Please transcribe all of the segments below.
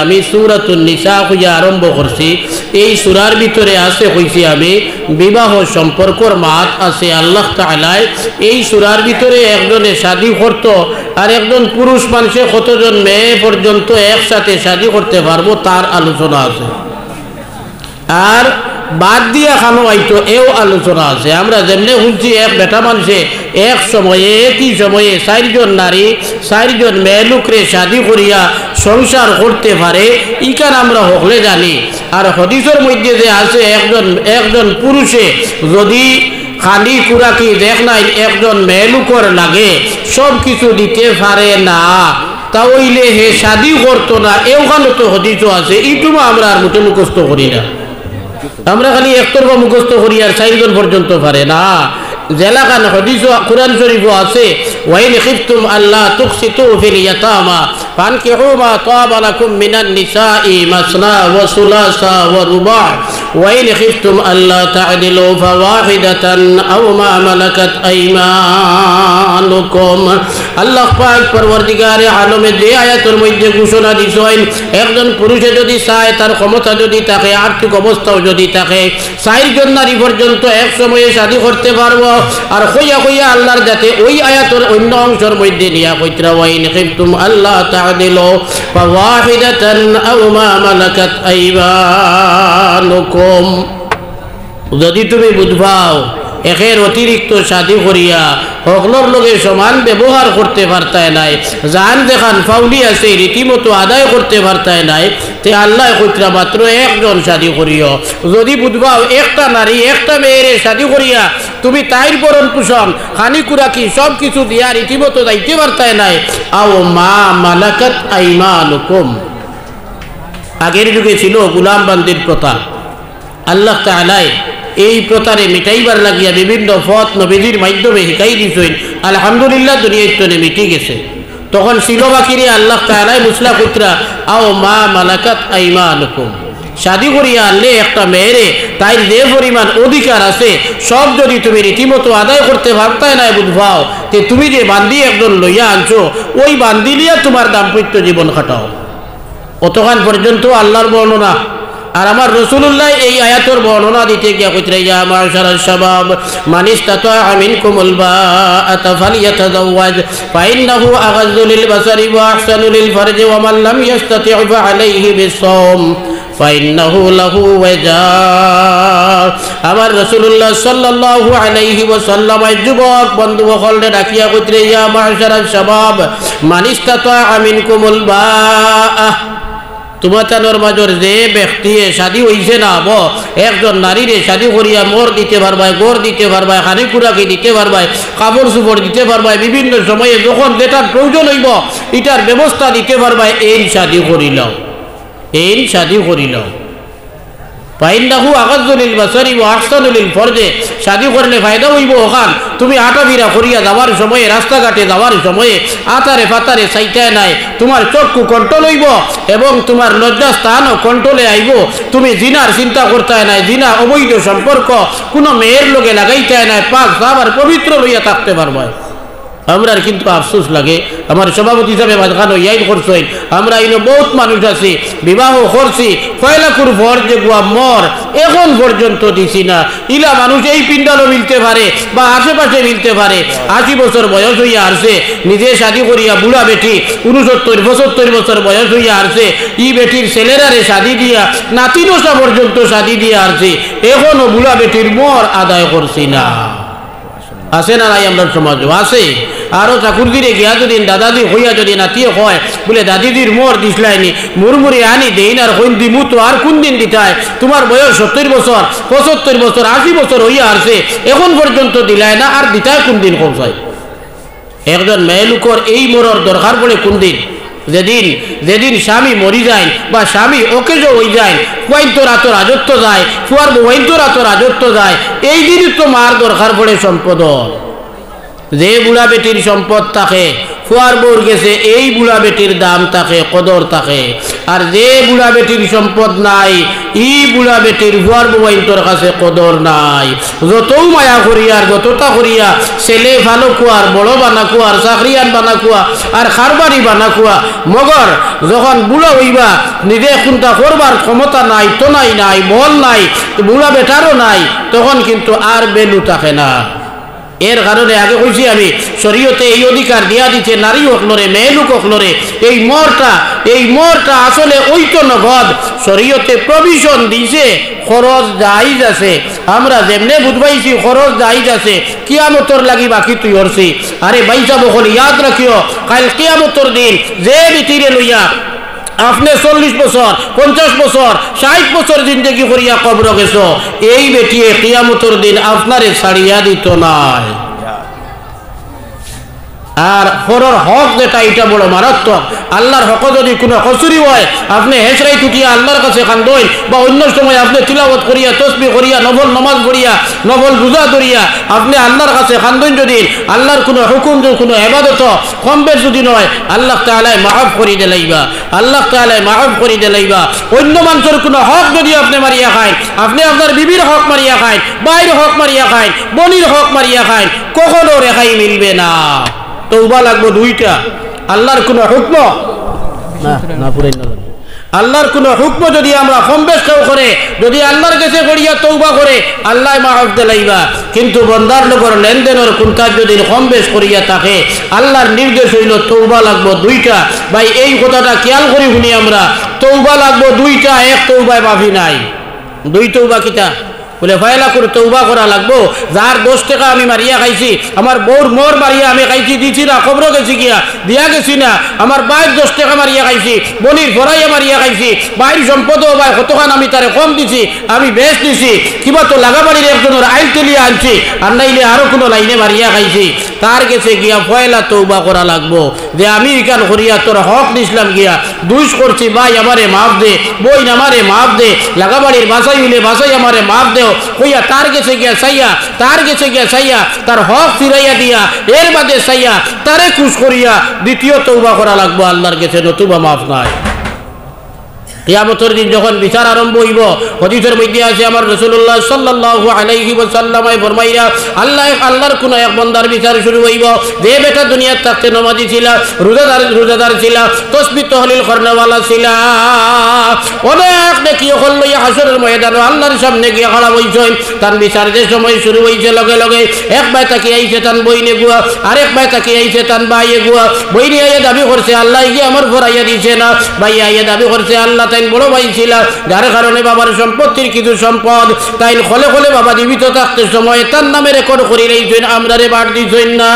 আমি সূরাতুন নিসা হইয়া আরম্ভ করছি। এই সূরার ভিতরে আছে কইছি আমি বিবাহ সম্পর্কর মাত আছে। আল্লাহ তাআলা এই সূরার ভিতরে একজনে শাদী করত আর একজন পুরুষ মানুষে কতজন মেয়ে পর্যন্ত একসাথে শাদী করতে পারবো তার আলোচনা আছে। আর বাদ দিয়া খানো আইতো এও আলোচনা আছে। আমরা যেমনি শুনছি এক বেটা মানুষে এক সময়ে একই সময়ে 4 জন নারী 4 জন মেয়ে লোকরে শাদী করিয়া সংসার করতে পারে, ইকান আমরা হকলে জানি। আর হাদিসের মধ্যে যে আছে একজন পুরুষে যদি খালি কুরাকি দেখ নাই একজন মেয়ে লোকর লাগে সব কিছু দিতে পারে না, তাহলে হে শাদী করতো না, এওখানে তো হাদিসও আছে। ইটুমা আমরা আর মোটে মুখস্থ করি না, আমরা খালি একতরফা মুখস্থ করি আর 4 জন পর্যন্ত পারে না। জেলাখান হাদিস কুরআন শরীফও আছে ওয়াইন খিফতুম আল্লাহ তুকসিতু ফিল ইয়াতামা ফানকিহু মা তাবা লাকুম মিনান নিসাই মাসনা ওয়া সুলাসা ওয়া রুবা ওয়াইন খিফতুম আল্লাহ তা'দিলু ফাওয়াহিদাতান আও মা মালাকাত আইমানুকুম। আল্লাহ পাক পরওয়ারদিগারে আলমে যে আয়াতের মধ্যে ঘোষণা দিছেন একজন পুরুষে যদি চায়, তার ক্ষমতা যদি থাকে, আর্থিক অবস্থাও যদি থাকে, 4 জন নারী পর্যন্ত এক সময়ে শাদী করতে পারবো। আর কইয়া কইয়া আল্লাহর যাতে ওই আয়াতের অন্য অংশের মধ্যে নিয়া কইতরা ওয়াইন খিফতুম আল্লাহ তা'দিলু ফাওয়াহিদাতান আও মা মালাকাত আইমানুকুম। যদি তুমি বুঝবাও একের অতিরিক্ত শাদী করিয়া সকলের লগে সমান ব্যবহার করতে পারতায় নাই, জান দেখান ফাউলি আছে রীতিমতো আদায় করতে পারতায় নাই, তে আল্লাহ কইতরা মাত্র একজন শাদী করিও। যদি বুঝবাও একটা নারী একটা মেয়েরে শাদী করিয়া তুমি তাইর বরণ পোষণ খানি কুরাকি সব কিছু দিয়া রীতিমতো যাইতে পারতায় নাই, আও মা মালাকাত আইমানুকুম। আগের যুগে ছিল গোলাম বান্দির প্রথা। আল্লাহ তাআলা এই প্রতারে মিটাইবার লাগিয়া বিভিন্ন পথ নবীদের মাধ্যমে শিখাই দিছেন। আলহামদুলিল্লাহ দুনিয়ায় তো মিটি গেছে। তখন ছিল বাকিরে আল্লাহ তাআলা মুসলা কুতরা আও মা মালাকাত আইমানুকুম। শাদী করিয়া আনলে একটা মেয়েরে তাই যে পরিমাণ অধিকার আছে সব যদি তুমি রীতিমতো আদায় করতে পারতাই না বুঝবাও, তে তুমি যে বান্দি একজন লইয়া আনছো ওই বান্দি লিয়া তোমার দাম্পত্য জীবন কাটাও। কতক্ষণ পর্যন্ত আল্লাহর বর্ণনা। আর আমার রাসূলুল্লাহ এই আয়াতের বর্ণনা দিতে গিয়া কইতরা ইয়া মাশারাশ শাবাব মান ইসতাতা মিনকুমুল বাআতা ফালিয়াতাযাওয়াজ ফাইন্নাহু আগাযযু লিল বাসারি ওয়া আহসানু লিল ফারজি ওয়া মান লাম ইসতাতি' ফাআলাইহি বিস-সাওম ফাইন্নাহু লাহু ওয়াজা। আমার রাসূলুল্লাহ সাল্লাল্লাহু আলাইহি ওয়াসাল্লাম যুবক বন্ধু সকলকে ডাকিয়া কইতরা ইয়া মাশারাশ শাবাব মান ইসতাতা মিনকুমুল বাআ। তোমার মাজর যে ব্যক্তি শাদী হইছে না একজন নারীরে শাদী করিয়া মোর দিতে পারবাই, গড় দিতে পারবাই, খানি কুড়াকি দিতে পারবাই, কাপড় চোপড় দিতে পারবাই, বিভিন্ন সময়ে যখন যেটার প্রয়োজন হইব এটার ব্যবস্থা দিতে পারবাই, এই শাদী করিলাও, এই শাদী করিলাও। ফাইন্নাহু আগাযযু লিল বাসারি ওয়া আহসানু লিল ফারজি। শাদী করলে ফায়দা হইব ওখান তুমি আটাবিরা করিয়া যাওয়ার সময়ে রাস্তাঘাটে যাওয়ার সময়ে আতারে ফাতারে চাইতায় নাই, তোমার চক্ষু কন্ট্রোল হইব এবং তোমার লজ্জাস্থানও কন্ট্রোলে আইব। তুমি জিনার চিন্তা করতে নাই, জিনা অবৈধ সম্পর্ক কোনো মেয়ের লগে লাগাইতে নাই, পাক সাবার পবিত্র লইয়া থাকতে পারবে। আমরা কিন্তু আফসোস লাগে, আমার সভাপতি হিসাবে মাঝখানে ইয়াইন করছেন, আমরা ইনো বহুত মানুষ আছি বিবাহ করছি 6 লাখের ভর যে গুয়া মর এখন পর্যন্ত দিছি না। ইলা মানুষ এই পিন্ডালও মিলতে পারে বা আশেপাশে মিলতে পারে। 80 বছর বয়স হইয়া আসছে, নিজে শাদী করিয়া বুড়া বেটি 69-75 বছর বয়স হইয়া আসছে, ই বেটির ছেলেরারে শাদী দিয়া নাতি নসা পর্যন্ত শাদী দিয়া আসছে, এখনো বুড়া বেটির মর আদায় করছি না। আছে না নাই আমরা সমাজ আছে। আরো চাকুর দিলে গিয়া যদি দাদাদি হইয়া যদি নাতিয়ে হয় বলে দাদিদির মোর দিসলাইনি মুরমুরি আনি দেই আর কোন দিমু তো আর কোন দিন দিতায়, তোমার বয়স 70 বছর 75 বছর 80 বছর হইয়া আসছে এখন পর্যন্ত দিলায় না, আর দিতায় কোন দিন পৌঁছায়? একজন মেয়ে লোকের এই মোরর দরকার পড়ে কোন দিন? যেদিন স্বামী মরি যায় বা স্বামী অকেজ হয়ে যায়, ফুয়াইন্তরা তো রাজত্ব যায়, ফুয়ার বউইন্তরা তো রাজত্ব যায়, এই দিনই তো মার দরকার পড়ে সম্পদ। যে বুড়া বেটির সম্পদ থাকে ফুয়ার বউর গেছে এই বুড়া বেটির দাম থাকে, কদর থাকে। আর যে বুড়া বেটির সম্পদ নাই ই বুড়া বেটির ভুয়ার বউয়াইন্তর কাছে কদর নাই। যতও মায়া করিয়া আর যতটা করিয়া ছেলে ভালো কুয়ার বড় বানা কুয়ার চাকরিয়ান বানা কুয়া আর খারবারি বানা কুয়া, মগর যখন বুড়া হইবা নিজে কোনটা করবার ক্ষমতা নাই, তো নাই বল নাই, বুড়া বেটারও নাই, তখন কিন্তু আর বেলু থাকে না। এর কারণে আগে কইছি আমি, শরীয়তে এই অধিকার দিয়া দিচ্ছে নারী হকলরে মেয়ে লোক হকলরে। এই মরটা আসলে ওই তো নগদ শরীয়তে প্রভিশন দিছে, খরচ জায়েজ আছে। আমরা যেমনে বুঝবাইছি খরচ জায়েজ আছে, কিয়ামতর লাগি বাকি তুই হরছি। আরে বাইসা বকল ইয়াদ রাখিও, কাল কিয়ামতর দিন যে বিটিরে লইয়া আপনি 40 বছর 50 বছর 60 বছর জিন্দগি করিয়া কবর গেছো, এই বেটিয়ে কিয়ামতের দিন আপনারে ছাড়িয়া দিত নাই। আর পরের হক যেটা এটা বড় মারাত্মক। আল্লাহর হক যদি কোনো কসুরি হয়, আপনি হেসরাই টুটিয়া আল্লাহর কাছে কান্দইন, বা অন্য সময় আপনি তিলাওয়াত করিয়া তসবিহ করিয়া নফল নামাজ পড়িয়া নফল রোজা ধরিয়া আপনি আল্লাহর কাছে কান্দইন, যদি আল্লাহর কোনো হুকুম কোনো ইবাদত কম বেশ যদি নয়, আল্লাহ তাআলা মাফ করে দিলাইবা, আল্লাহ তাআলা মাফ করে দিলাইবা। অন্য মানুষের কোনো হক যদি আপনি মারিয়া খায়, আপনি আপনার বিবির হক মারিয়া খায়, বাইর হক মারিয়া খায়, বনির হক মারিয়া খায়, কখনো রেখাই মিলবে না। তওবা লাগবে দুইটা। আল্লাহর কোনো হুকম আল্লাহর কোনো হুকম যদি আমরা কম বেশ কেউ করে, যদি আল্লাহর কাছে করিয়া তওবা করে, আল্লাহ মাফ দিলাইবা। কিন্তু বন্দার লোকের লেনদেনের কোনটা যদি কম বেশ করিয়া থাকে, আল্লাহর নির্দেশ হইল তওবা লাগবে দুইটা। ভাই এই কথাটা খেয়াল করি শুনি আমরা, তওবা লাগবে দুইটা, এক তওবায় মাফি নাই। দুই তওবা কিতা বলে ফায়লা করে তওবা করা লাগবো। যার 10 টাকা আমি মারিয়া খাইছি, আমার বউর মোর মারিয়া আমি খাইছি, দিছি না, খবর গেছি গিয়া দিয়া গেছি না, আমার বাইর 10 টাকা মারিয়া খাইছি, বনির ফরাইয়া মারিয়া খাইছি, বাইর সম্পদও ভাই কতখান আমি তারে কম দিছি, আমি বেশ দিছি, কিবা তো লাগাবাড়ির একজনের আইল তুলিয়া আনছি, আর নাইলে আরো কোনো লাইনে মারিয়া খাইছি, তার গেছে গিয়া ফয়লা তওবা করা লাগবো। যে আমি ইকান করিয়া তোর হক দিছিলাম গিয়া দুষ করছি, ভাই আমারে মাফ দে, বই আমারে মাফ দে, লাগাবাড়ির বাসাই হইলে বাসাই আমারে মাফ দে কইয়া তার গেছে গিয়া চাইয়া তার হক ফিরাইয়া দিয়া এর বাদে চাইয়া তারে খুশ করিয়া দ্বিতীয় তওবা করা লাগবো আল্লাহর কাছে, নতুবা মাফ নাই। কিয়ামতের দিন যখন বিচার আরম্ভ হইব, হাদিসের মধ্যে আছে আমার রাসূলুল্লাহ সাল্লাল্লাহু আলাইহি ওয়াসাল্লাম ফরমাইরা, আল্লাহর কোন এক বান্দার বিচার শুরু হইব, যে বেটা দুনিয়াতে থাকতে নামাজি ছিল, রোজাদার ছিল, তাসবিহ তাহলিল করনেওয়ালা ছিল, অনেক নেকি হল লইয়া হাসরের ময়দানে আল্লাহর সামনে গিয়ে খাড়া হইছেন। তার বিচার যে সময় শুরু হইছে, লগে লগে এক ভাই তাকে আইছে তান বইনে গুয়া, আরেক ভাই তাকে আইছে তান ভাইয়ে গুয়া। বইনে আইয়া দাবি করছে আল্লাহ গিয়ে আমার ফরাইয়া দিছে না, ভাই আইয়া দাবি করছে আল্লাহ বড় ভাই ছিল, যার কারণে বাবার সম্পত্তির কিছু সম্পদ তাই খলে বাবা জীবিত থাকতে সময় তার নামে রেকর্ড করে রইছেন, আমরা রে বাদ দিছেন না।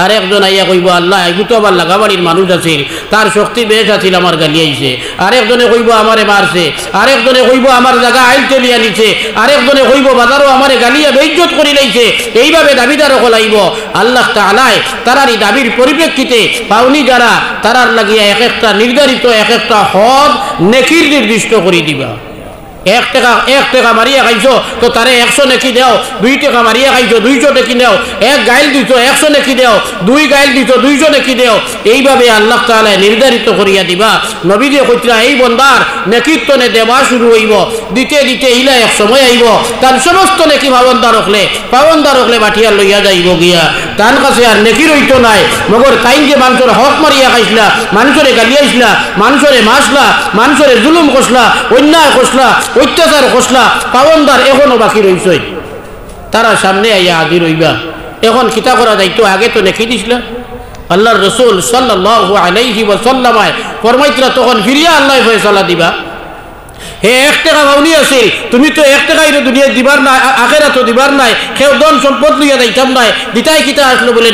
আর একজন আইয়া কইব আল্লাহ এগুলো তো আমার লাগাবাড়ির মানুষ আছে, তার শক্তি বেশ আছিল, আমার গালি আইছে। আরেকজনে কইব আমারে মারছে, আরেকজনে কইব আমার জায়গা আইল চলিয়া নিছে, আরেকজনে কইব বাজারও আমারে গালিয়া বেইজ্জত করে লাইছে। এইভাবে দাবিদারও কলাইব। আল্লাহ তাআলা তারারই দাবির পরিপ্রেক্ষিতে পাওনি যারা তারার লাগিয়া এক একটা নির্ধারিত এক একটা হদ নেকির নির্দিষ্ট করে দিবা। 1 টাকা মারিয়া খাইছো তো তারে 100 নেকি দেও, 2 টাকা মারিয়া খাইছো 200 নেকি দেও, 1 গাইল দিছো 100 নেকি দেও, 2 গাইল দিছো 200 নেকি দেও। এইভাবে আল্লাহ তাআলা নির্ধারিত করিয়া দিবা। নবীজি কইতরা এই বন্দার নেকিতনে দেওয়া শুরু হইব, দিতে দিতে ইলা এক সময় আইব তার সমস্ত নেকি পাবন্দার হকলে বাটিয়া লইয়া যাইব গিয়া, তার কাছে আর নেকি রইতো নাই। মগর তাই যে মানুষের হক মারিয়া খাইছিলা, মানুষরে গালিয়াইছিলা, মানুষরে মাসলা, মানুষরে জুলুম করছলা, অন্যায় করছলা, অত্যাচার করছলা, পাবন্দার এখনো বাকি রইছে, তারা সামনে আইয়া হাজির হইবা। এখন কিতা করা যাইতো, আগে তো নেকি দিছিলা। আল্লাহর রাসূল সাল্লাল্লাহু আলাইহি ওয়াসাল্লাম ফরমাইতরা তখন ফিরিয়া আল্লাহ ফয়সালা দিবা। হে 1 টাকা পাওনি আছিল, তুমি তো 1 টাকাই দুনিয়া দিবার নাই, আখেরাতও দিবার নাই, কেউ ধন সম্পদ লইয়া যাইতাম নাই, দিতাই কিতা আসলো বলে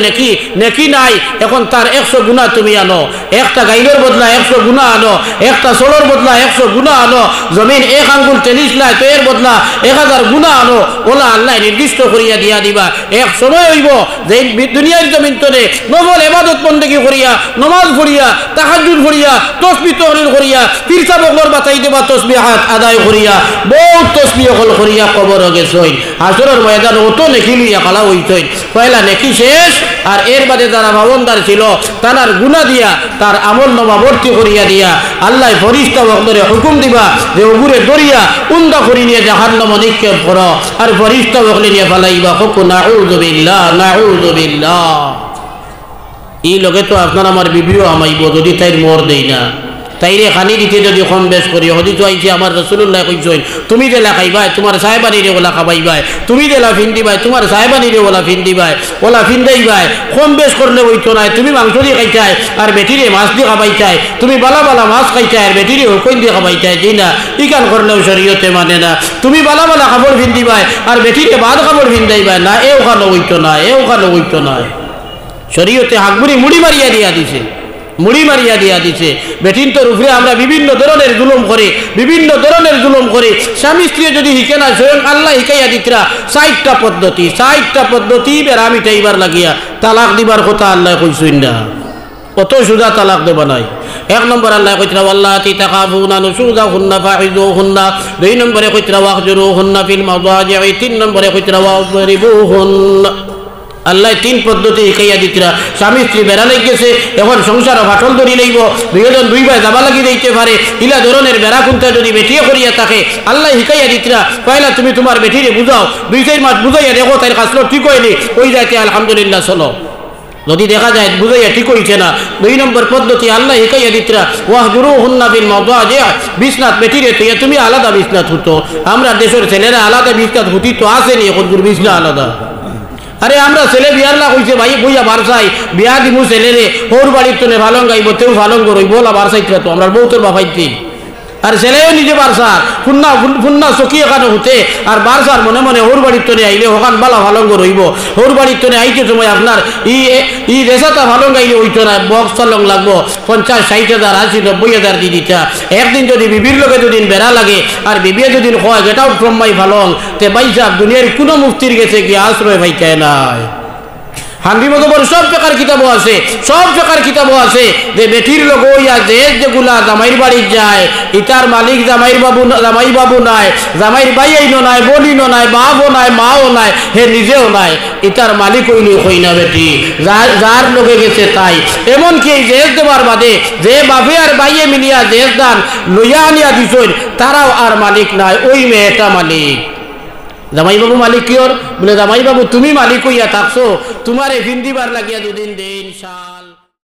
নেকি নাই। এখন তার 100 গুণা তুমি আনো, একটা গাইলের বদলা 100 গুণা আনো, একটা সোলর বদলা 100 গুণা আনো, জমিন 1 আঙ্গুল টেনিস নাই তো এর বদলা 1000 গুণা আনো, ওলা আল্লাহ নির্দিষ্ট করিয়া দিয়া দিবা। এক সময় হইব যে দুনিয়ার জমিন তরে নফল ইবাদত বন্দেগী করিয়া, নামাজ পড়িয়া, তাহাজ্জুদ পড়িয়া, তাসবিহ তাহলিল করিয়া, পীর সাহেব বকর বাতাই দেবা তাসবিহাত, সালাত আদায় করিয়া বহুত তসবিহ হল করিয়া কবর গেছই হাসরের ময়দান অত নেকি লইয়া কালা হইতই পয়লা নেকি শেষ আর এর বাদে যারা ভাবনদার ছিল তার গুনাহ দিয়া তার আমল নামা ভর্তি করিয়া দিয়া আল্লাহ ফরিস্তা বকরে হুকুম দিবা যে ওগুরে দরিয়া উন্দা করি নিয়ে জাহান্নামে নিক্ষেপ করো আর ফরিস্তা বকলে নিয়ে ফালাইবা হুকু নাউযু বিল্লাহ নাউযু বিল্লাহ এই লগে তো আপনার আমার বিবিও আমাইব যদি তাই মোর দেই না তাইরে খানি দিতে যদি কম বেশ করি হদি তো আইছে আমার রাসূলুল্লাহ কইছেন তুমি দেলা খাইবাই তোমার সাহেবানিরে ওলা খাবাইবাই তুমি দেলা ফিন্দিবাই তোমার সাহেবানিরে ওলা ফিন্দিবাই ওলা ফিন্দাইবাই কম বেশ করলে হইতো না তুমি মাংস দিয়ে খাইছাই আর বেটিরে মাছ দিয়ে খাবাইছাই তুমি বালা বালা মাছ খাইছাই আর বেটিরে হুকম দিয়ে খাবাইছাই জি না ইকান করলেও শরীয়তে মানে না তুমি বালা বালা খাবার ফিন্দিবাই আর বেটিরে বাদ খাবার ফিন্দাইবাই না এও খানো হইতো না এও খানো হইতো না শরীয়তে হাকবুরি মুড়ি মারিয়া দিয়া দিছে মুড়ি মারিয়া দিয়া দিছে বেটিন তোর উপরে আমরা বিভিন্ন ধরনের জুলুম করি স্বামী স্ত্রী যদি হিকে না স্বয়ং আল্লাহ হিকাইয়া দিতরা 60টা পদ্ধতি বেড়া মিটাইবার লাগিয়া তালাক দিবার কথা আল্লাহ কইছেন না কত সুদা তালাক দেবা নাই এক নম্বর আল্লাহ কইতরা ওয়াল্লাতি তাকাফুনা নুশুযাহুন্না ফাইযুহুন্না দুই নম্বরে কইতরা ওয়াহজুরুহুন্না ফিল মাদাজি'i তিন নম্বরে কইতরা ওয়াযরিবুহুন্না আল্লাহ 3 পদ্ধতি শিখাইয়া দিতরা স্বামী স্ত্রী বেড়া গেছে এখন সংসার ফাটল ধরি লইব দুইজন দুই ভাই যাবা লাগি দিতে পারে ইলা ধরনের বেড়া কুন্তা যদি বেটিয়ে করিয়া থাকে আল্লাহ শিখাইয়া দিতরা পয়লা তুমি তোমার বেটিরে বুঝাও 2-4 মাস বুঝাইয়া দেখো তার কাজলো ঠিক হয়নি ওই যাইতে আলহামদুলিল্লাহ চলো যদি দেখা যায় বুঝাইয়া ঠিক হইছে না 2 নম্বর পদ্ধতি আল্লাহ শিখাইয়া দিতরা ওয়াহজুরুহুন্না বিল মাদাজি' বিছনাত বেটিরে তুই তুমি আলাদা বিছনাত হতো আমরা দেশের ছেলেরা আলাদা বিছনাত হতি তো আসেনি এখন বিছনা আলাদা আরে আমরা ছেলে বিয়ার লাগ হইছে ভাই বইয়া বারসাই বিয়া দিমু ছেলেরে ওর বাড়ির তো ভালং গাইব তেও ভালং করই বলা বারসাইতে তো আমরা বউ তোর বাবাইতি আর ছেলেও নিজে বারসার ফুন্না চকি এখানে হতে আর বারসার মনে মনে ওর বাড়ির তো আইলে ওখান বালা ভালং রইব ওর বাড়ির তো আইতে সময় আপনার ই রেসাটা ভালং গাইলে হইতো না বক্স চালং লাগবো 50-60,000 80-90,000 দিয়ে দিতা একদিন যদি বিবির লোকে দুদিন বেড়া লাগে আর বিবিয়ে যদি হয় গেট আউট ফ্রম মাই ভালং তে বাইসা দুনিয়ার কোনো মুফতির গেছে কি আশ্রয় ভাইতে নাই হান্দি মতো বড় সব প্রকার কিতাবও আছে যে বেটির লোক ইয়া যেগুলা জামাইর বাড়ি যায় ইতার মালিক জামাই বাবু নাই জামাইর ভাই আইনো নাই বোনিনো নাই বাবও নাই মাও নাই হে নিজেও নাই ইতার মালিক হইলে হই না বেটি যার লোকে গেছে তাই এমনকি এই জেজ দেবার বাদে যে বাপে আর ভাইয়ে মিলিয়া জেজ দান লইয়া আনিয়া দিছই তারাও আর মালিক নাই ওই মেয়েটা মালিক জামাই বাবু মালিক কিওর বলে জামাই বাবু তুমি মালিক হইয়া থাকছো তোমার ফিন্দিবার লাগিয়া দুদিন দিন